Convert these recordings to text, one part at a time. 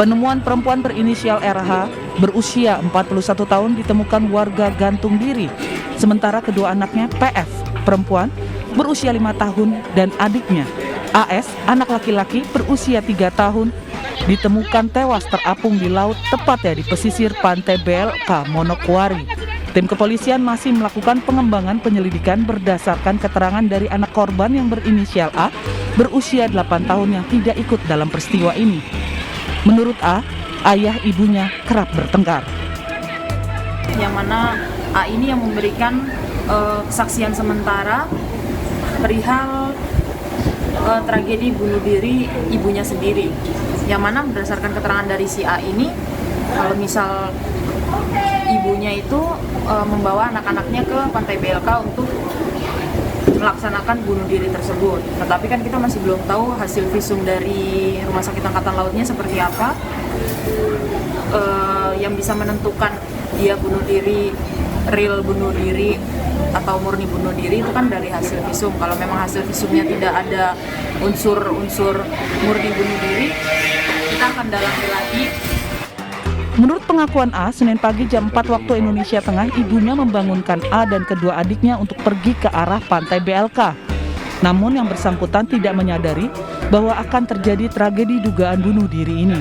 Penemuan perempuan berinisial RH berusia 41 tahun ditemukan warga gantung diri. Sementara kedua anaknya PF, perempuan berusia 5 tahun dan adiknya AS, anak laki-laki berusia 3 tahun ditemukan tewas terapung di laut tepatnya di pesisir pantai BLK Manokwari. Tim kepolisian masih melakukan pengembangan penyelidikan berdasarkan keterangan dari anak korban yang berinisial A berusia 8 tahun yang tidak ikut dalam peristiwa ini. Menurut A, ayah ibunya kerap bertengkar. Yang mana A ini yang memberikan kesaksian sementara perihal tragedi bunuh diri ibunya sendiri. Yang mana berdasarkan keterangan dari si A ini, kalau misal ibunya itu membawa anak-anaknya ke pantai BLK untuk melaksanakan bunuh diri tersebut. Tetapi kan kita masih belum tahu hasil visum dari Rumah Sakit Angkatan Lautnya seperti apa, yang bisa menentukan dia bunuh diri, real bunuh diri atau murni bunuh diri itu kan dari hasil visum. Kalau memang hasil visumnya tidak ada unsur-unsur murni bunuh diri, kita akan dalami lagi. Menurut pengakuan A, Senin pagi jam 4 waktu Indonesia Tengah, ibunya membangunkan A dan kedua adiknya untuk pergi ke arah pantai BLK. Namun yang bersangkutan tidak menyadari bahwa akan terjadi tragedi dugaan bunuh diri ini.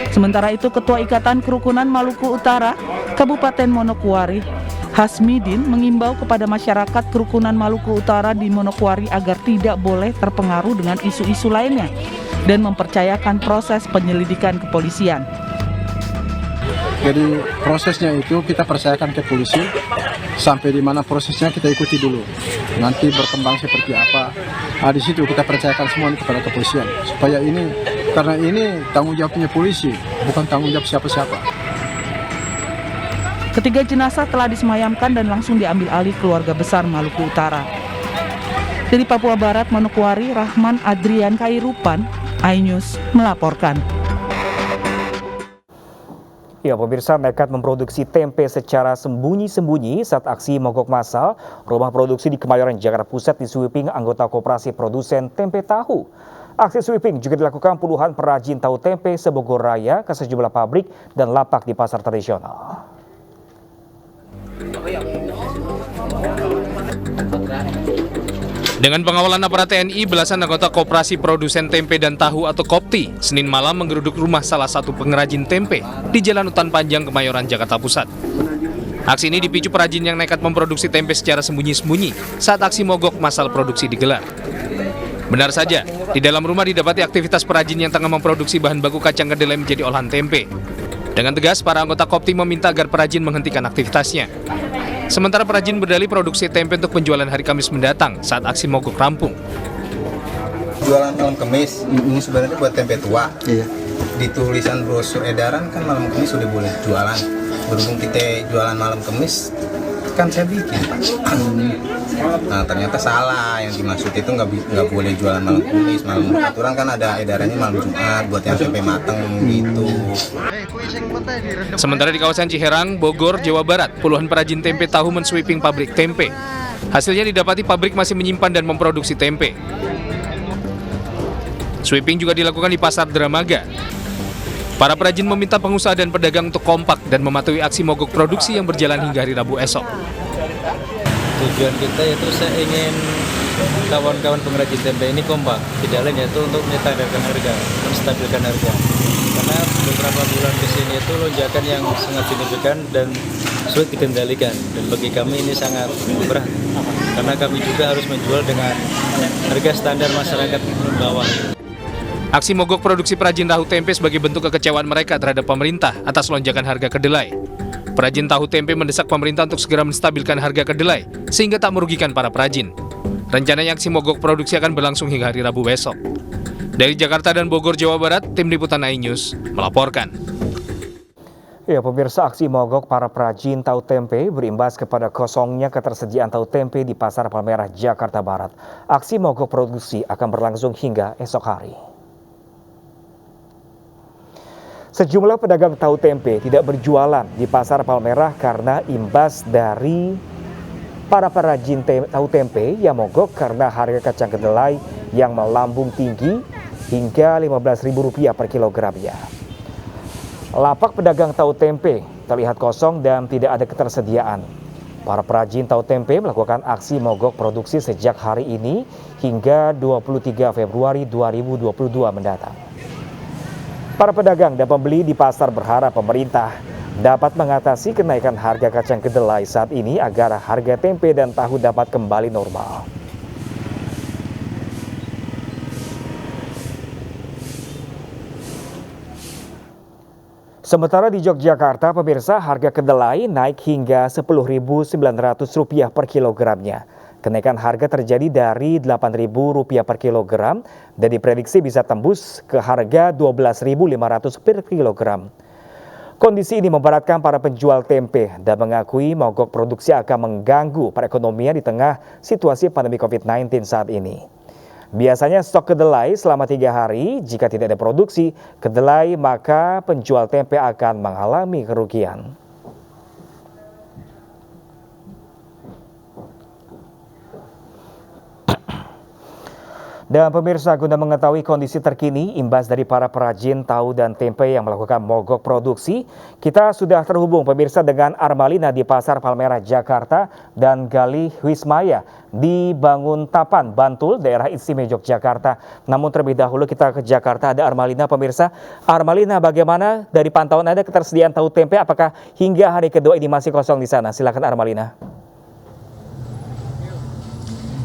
Sementara itu, Ketua Ikatan Kerukunan Maluku Utara, Kabupaten Manokwari, Hasmidin mengimbau kepada masyarakat Kerukunan Maluku Utara di Manokwari agar tidak boleh terpengaruh dengan isu-isu lainnya dan mempercayakan proses penyelidikan kepolisian. Jadi prosesnya itu kita percayakan ke polisi, sampai di mana prosesnya kita ikuti dulu. Nanti berkembang seperti apa, di situ kita percayakan semua kepada kepolisian. Supaya ini, karena ini tanggung jawabnya polisi, bukan tanggung jawab siapa-siapa. Ketiga jenazah telah disemayamkan dan langsung diambil alih keluarga besar Maluku Utara. Dari Papua Barat, Manokwari, Rahman Adrian Kairupan, iNews melaporkan. Ya, pemirsa, nekat memproduksi tempe secara sembunyi-sembunyi saat aksi mogok massal rumah produksi di Kemayoran, Jakarta Pusat disweeping anggota Koperasi Produsen Tempe Tahu. Aksi sweeping juga dilakukan puluhan perajin tahu tempe se-Bogor Raya ke sejumlah pabrik dan lapak di pasar tradisional. Dengan pengawalan aparat TNI, belasan anggota Koperasi Produsen Tempe dan Tahu atau KOPTI Senin malam menggeruduk rumah salah satu pengrajin tempe di Jalan Utan Panjang, Kemayoran, Jakarta Pusat. Aksi ini dipicu perajin yang nekat memproduksi tempe secara sembunyi-sembunyi saat aksi mogok massal produksi digelar. Benar saja, di dalam rumah didapati aktivitas perajin yang tengah memproduksi bahan baku kacang kedelai menjadi olahan tempe. Dengan tegas, para anggota KOPTI meminta agar perajin menghentikan aktivitasnya. Sementara perajin berdalih produksi tempe untuk penjualan hari Kamis mendatang saat aksi mogok rampung. Jualan malam Kamis, ini sebenarnya buat tempe tua. Iya. Di tulisan brosur edaran kan malam Kamis sudah boleh jualan. Berhubung kita jualan malam Kamis, kan saya bikin. Nah ternyata salah, yang dimaksud itu nggak boleh jualan malam Kamis. Malam aturan kan ada edarannya malam Jumat buat yang tempe matang gitu. Sementara di kawasan Ciherang, Bogor, Jawa Barat, puluhan perajin tempe tahu mensweeping pabrik tempe. Hasilnya didapati pabrik masih menyimpan dan memproduksi tempe. Sweeping juga dilakukan di Pasar Dramaga. Para perajin meminta pengusaha dan pedagang untuk kompak dan mematuhi aksi mogok produksi yang berjalan hingga hari Rabu esok. Tujuan kita yaitu saya ingin kawan-kawan pengrajin tempe ini kompak, tidak lain yaitu untuk menstabilkan harga, menstabilkan harga. Karena beberapa bulan ke sini itu lonjakan yang sangat signifikan dan sulit dikendalikan, dan bagi kami ini sangat berat karena kami juga harus menjual dengan harga standar masyarakat bawah. Aksi mogok produksi perajin tahu tempe sebagai bentuk kekecewaan mereka terhadap pemerintah atas lonjakan harga kedelai. Perajin tahu tempe mendesak pemerintah untuk segera menstabilkan harga kedelai sehingga tak merugikan para perajin. Rencananya aksi mogok produksi akan berlangsung hingga hari Rabu besok. Dari Jakarta dan Bogor, Jawa Barat, Tim Liputan iNews melaporkan. Ya, pemirsa, aksi mogok para perajin tahu tempe berimbas kepada kosongnya ketersediaan tahu tempe di Pasar Palmerah, Jakarta Barat. Aksi mogok produksi akan berlangsung hingga esok hari. Sejumlah pedagang tahu tempe tidak berjualan di Pasar Palmerah karena imbas dari para perajin tahu tempe yang mogok karena harga kacang kedelai yang melambung tinggi hingga Rp15.000 per kilogramnya. Lapak pedagang tahu tempe terlihat kosong dan tidak ada ketersediaan. Para perajin tahu tempe melakukan aksi mogok produksi sejak hari ini hingga 23 Februari 2022 mendatang. Para pedagang dan pembeli di pasar berharap pemerintah dapat mengatasi kenaikan harga kacang kedelai saat ini agar harga tempe dan tahu dapat kembali normal. Sementara di Yogyakarta, pemirsa, harga kedelai naik hingga Rp10.900 per kilogramnya. Kenaikan harga terjadi dari Rp8.000 per kilogram dan diprediksi bisa tembus ke harga Rp12.500 per kilogram. Kondisi ini memberatkan para penjual tempe dan mengakui mogok produksi akan mengganggu perekonomian di tengah situasi pandemi COVID-19 saat ini. Biasanya stok kedelai selama 3 hari, jika tidak ada produksi kedelai maka penjual tempe akan mengalami kerugian. Dan pemirsa, guna mengetahui kondisi terkini imbas dari para perajin tahu dan tempe yang melakukan mogok produksi, kita sudah terhubung pemirsa dengan Armalina di Pasar Palmerah, Jakarta dan Galih Wismaya di Banguntapan, Bantul, daerah istimewa Yogyakarta. Namun terlebih dahulu kita ke Jakarta, ada Armalina pemirsa. Armalina, bagaimana dari pantauan Anda ketersediaan tahu tempe, apakah hingga hari kedua ini masih kosong di sana? Silakan Armalina.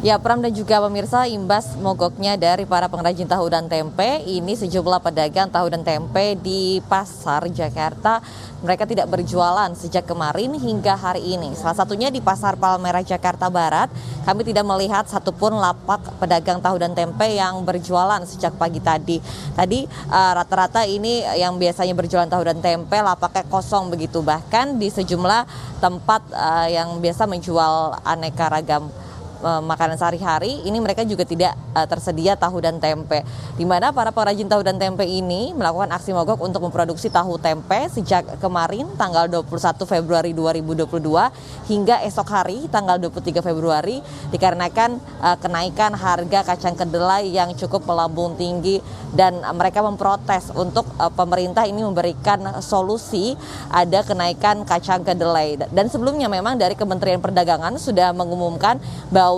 Ya, Pram dan juga pemirsa, imbas mogoknya dari para pengrajin tahu dan tempe, ini sejumlah pedagang tahu dan tempe di Pasar Jakarta, mereka tidak berjualan sejak kemarin hingga hari ini. Salah satunya di Pasar Palmerah, Jakarta Barat, kami tidak melihat satupun lapak pedagang tahu dan tempe yang berjualan sejak pagi tadi. Tadi rata-rata ini yang biasanya berjualan tahu dan tempe, lapaknya kosong begitu. Bahkan di sejumlah tempat yang biasa menjual aneka ragam makanan sehari-hari, ini mereka juga tidak tersedia tahu dan tempe. Di mana para pengrajin tahu dan tempe ini melakukan aksi mogok untuk memproduksi tahu tempe sejak kemarin tanggal 21 Februari 2022 hingga esok hari tanggal 23 Februari dikarenakan kenaikan harga kacang kedelai yang cukup melambung tinggi, dan mereka memprotes untuk pemerintah ini memberikan solusi ada kenaikan kacang kedelai. Dan sebelumnya memang dari Kementerian Perdagangan sudah mengumumkan bahwa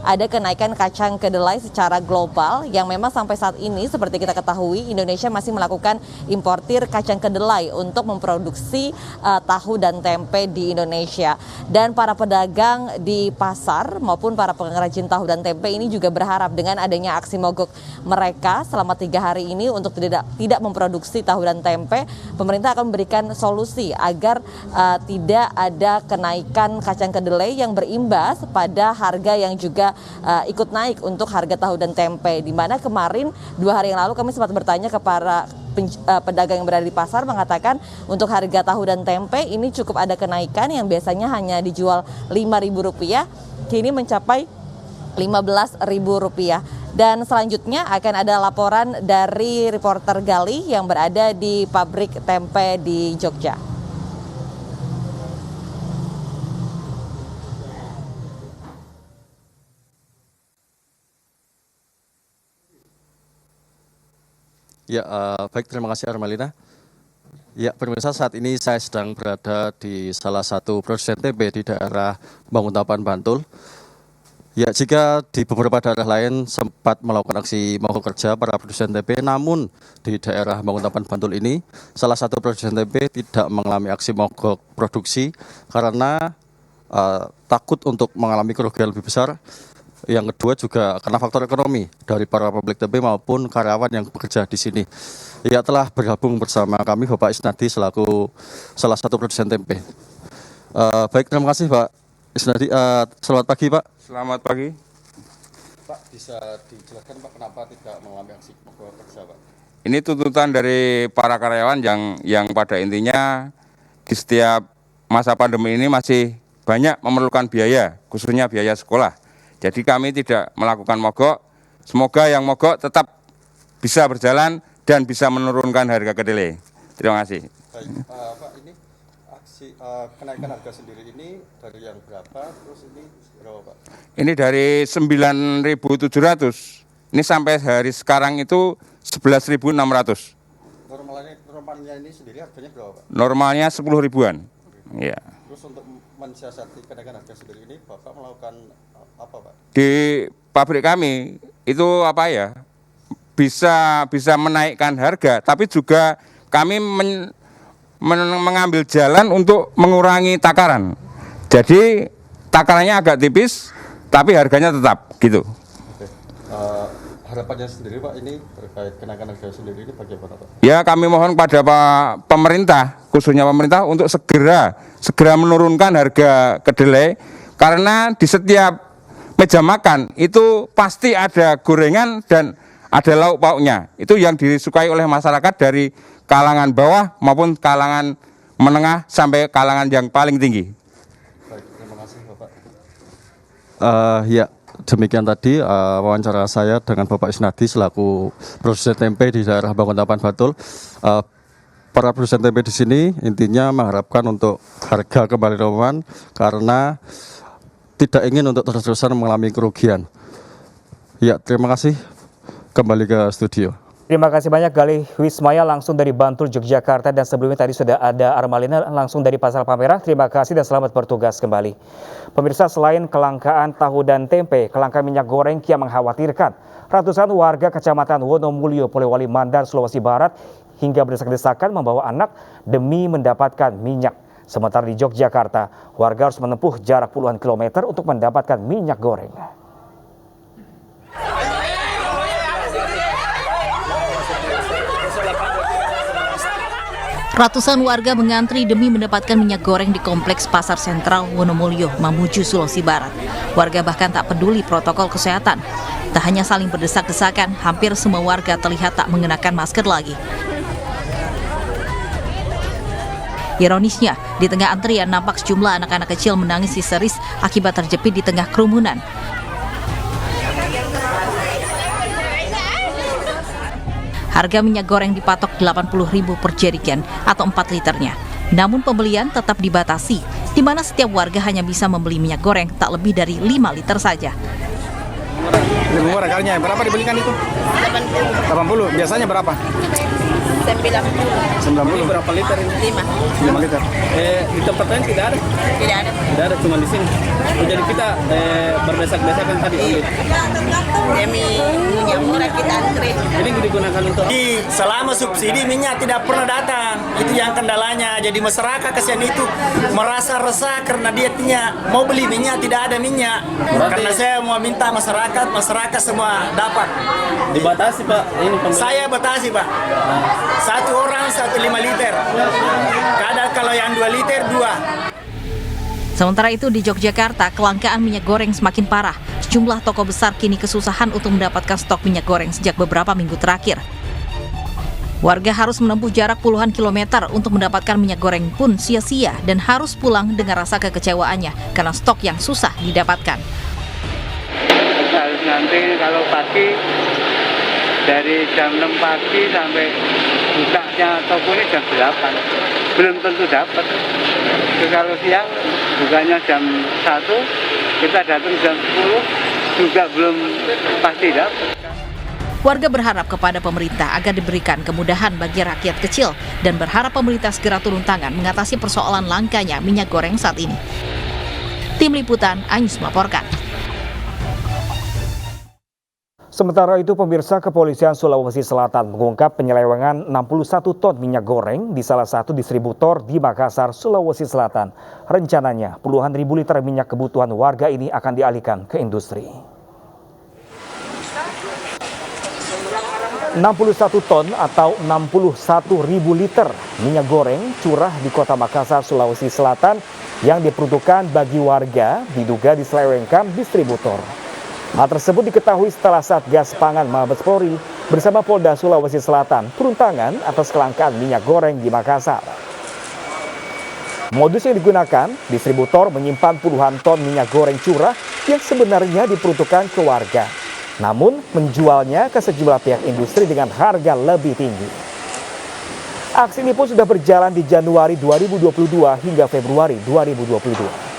ada kenaikan kacang kedelai secara global yang memang sampai saat ini seperti kita ketahui Indonesia masih melakukan importir kacang kedelai untuk memproduksi tahu dan tempe di Indonesia. Dan para pedagang di pasar maupun para pengrajin tahu dan tempe ini juga berharap dengan adanya aksi mogok mereka selama 3 hari ini untuk tidak memproduksi tahu dan tempe, pemerintah akan memberikan solusi agar tidak ada kenaikan kacang kedelai yang berimbas pada harga yang juga ikut naik untuk harga tahu dan tempe. Di mana kemarin 2 hari yang lalu kami sempat bertanya ke para pedagang yang berada di pasar, mengatakan untuk harga tahu dan tempe ini cukup ada kenaikan yang biasanya hanya dijual Rp5.000 kini mencapai Rp15.000. Dan selanjutnya akan ada laporan dari reporter Galih yang berada di pabrik tempe di Jogja. Ya, baik, terima kasih Armalina. Ya, pemirsa, saat ini saya sedang berada di salah satu produsen tempe di daerah Banguntapan, Bantul. Ya, jika di beberapa daerah lain sempat melakukan aksi mogok kerja para produsen tempe, namun di daerah Banguntapan, Bantul ini salah satu produsen tempe tidak mengalami aksi mogok produksi karena takut untuk mengalami kerugian lebih besar. Yang kedua juga karena faktor ekonomi dari para pemilik tempe maupun karyawan yang bekerja di sini. Ya, telah bergabung bersama kami Bapak Isnadi selaku salah satu produsen tempe. Baik, terima kasih Pak Isnadi. Selamat pagi Pak. Selamat pagi. Pak, bisa dijelaskan Pak kenapa tidak mengalami aksi mogok kerja Pak? Ini tuntutan dari para karyawan yang pada intinya di setiap masa pandemi ini masih banyak memerlukan biaya, khususnya biaya sekolah. Jadi kami tidak melakukan mogok, semoga yang mogok tetap bisa berjalan dan bisa menurunkan harga kedelai. Terima kasih. Baik, Pak, ini aksi kenaikan harga sendiri ini dari yang berapa, terus ini berapa Pak? Ini dari 9.700, ini sampai hari sekarang itu 11.600. normalnya ini sendiri harganya berapa, Pak? Normalnya 10 ribuan. Ya. Terus untuk mensiasati kenaikan harga sendiri ini Bapak melakukan apa, Pak? Di pabrik kami itu apa ya? Bisa menaikkan harga, tapi juga kami mengambil jalan untuk mengurangi takaran. Jadi takarannya agak tipis, tapi harganya tetap gitu. Oke. Harapannya sendiri Pak ini terkait kenaikan harga sendiri ini bagaimana, Pak? Ya kami mohon pada pemerintah, khususnya pemerintah untuk segera menurunkan harga kedelai, karena di setiap meja makan itu pasti ada gorengan dan ada lauk pauknya. Itu yang disukai oleh masyarakat dari kalangan bawah maupun kalangan menengah sampai kalangan yang paling tinggi. Baik, terima kasih Bapak. Ya, demikian tadi wawancara saya dengan Bapak Isnadi selaku produsen tempe di daerah Banguntapan Bantul. Para produsen tempe di sini intinya mengharapkan untuk harga kembali normal karena tidak ingin untuk terus-terusan mengalami kerugian. Ya, terima kasih. Kembali ke studio. Terima kasih banyak Galih Wismaya langsung dari Bantul, Yogyakarta, dan sebelumnya tadi sudah ada Armalina langsung dari Pasar Palmerah. Terima kasih dan selamat bertugas kembali. Pemirsa, selain kelangkaan tahu dan tempe, kelangkaan minyak goreng kian mengkhawatirkan. Ratusan warga Kecamatan Wonomulyo, Polewali Mandar, Sulawesi Barat hingga berdesak-desakan membawa anak demi mendapatkan minyak. Sementara di Yogyakarta, warga harus menempuh jarak puluhan kilometer untuk mendapatkan minyak goreng. Ratusan warga mengantri demi mendapatkan minyak goreng di Kompleks Pasar Sentral Wonomulyo, Mamuju, Sulawesi Barat. Warga bahkan tak peduli protokol kesehatan. Tak hanya saling berdesak-desakan, hampir semua warga terlihat tak mengenakan masker lagi. Ironisnya, di tengah antrian nampak sejumlah anak-anak kecil menangis histeris akibat terjepit di tengah kerumunan. Harga minyak goreng dipatok Rp80.000 per jerigen atau 4 liternya. Namun pembelian tetap dibatasi, di mana setiap warga hanya bisa membeli minyak goreng tak lebih dari 5 liter saja. Lebih murah harganya. Berapa dibelikan itu? 80. Biasanya berapa? 90. Ini berapa liter ini? 5 liter. Di tempat lain tidak ada? Tidak ada. Tidak ada, cuma di sini. Jadi kita berdesak-desakan tadi. Demi minyak murah kita antri. Ini digunakan untuk? Selama subsidi minyak tidak pernah datang. Itu yang kendalanya. Jadi masyarakat kasihan itu merasa resah karena dia mau beli minyak, tidak ada minyak. Karena saya mau minta masyarakat semua dapat. Dibatasi Pak? Ini saya batasi Pak. Satu orang 1,5 liter. Kadang kalau yang 2 liter 2. Sementara itu di Yogyakarta, kelangkaan minyak goreng semakin parah. Sejumlah toko besar kini kesusahan untuk mendapatkan stok minyak goreng sejak beberapa minggu terakhir. Warga harus menempuh jarak puluhan kilometer untuk mendapatkan minyak goreng pun sia-sia dan harus pulang dengan rasa kekecewaannya karena stok yang susah didapatkan. Harus nanti kalau pagi dari jam 6 pagi sampai bukanya toko ini jam 8. Belum tentu dapat. Kalau siang bukanya jam 1, kita datang jam 10 juga belum pasti dapat. Warga berharap kepada pemerintah agar diberikan kemudahan bagi rakyat kecil dan berharap pemerintah segera turun tangan mengatasi persoalan langkanya minyak goreng saat ini. Tim Liputan, Anyus melaporkan. Sementara itu, pemirsa, Kepolisian Sulawesi Selatan mengungkap penyelewengan 61 ton minyak goreng di salah satu distributor di Makassar, Sulawesi Selatan. Rencananya, puluhan ribu liter minyak kebutuhan warga ini akan dialihkan ke industri. 61 ton atau 61 ribu liter minyak goreng curah di Kota Makassar, Sulawesi Selatan yang diperuntukkan bagi warga diduga diselewengkan distributor. Hal tersebut diketahui setelah Satgas Pangan Mabes Polri bersama Polda Sulawesi Selatan turun tangan atas kelangkaan minyak goreng di Makassar. Modus yang digunakan, distributor menyimpan puluhan ton minyak goreng curah yang sebenarnya diperuntukkan ke warga, namun menjualnya ke sejumlah pihak industri dengan harga lebih tinggi. Aksi ini pun sudah berjalan di Januari 2022 hingga Februari 2022.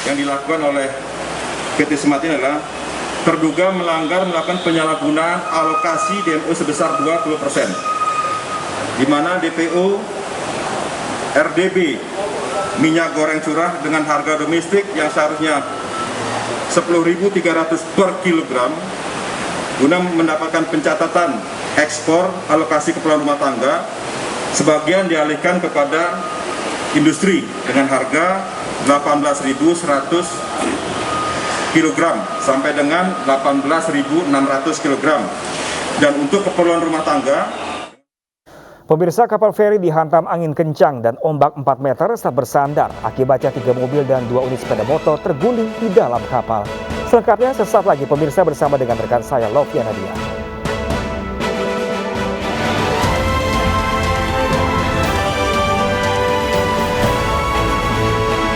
Yang dilakukan oleh PT Semat ini adalah terduga melakukan penyalahgunaan alokasi DMO sebesar 20%, di mana DPO RDB minyak goreng curah dengan harga domestik yang seharusnya 10.300 per kilogram, guna mendapatkan pencatatan ekspor alokasi keperluan rumah tangga, sebagian dialihkan kepada industri dengan harga 18.100 kilogram sampai dengan 18.600 kilogram. Dan untuk keperluan rumah tangga, pemirsa, kapal feri dihantam angin kencang dan ombak 4 meter saat bersandar. Akibatnya 3 mobil dan 2 unit sepeda motor terguling di dalam kapal. Selengkapnya sesaat lagi pemirsa bersama dengan rekan saya Loviana Dia.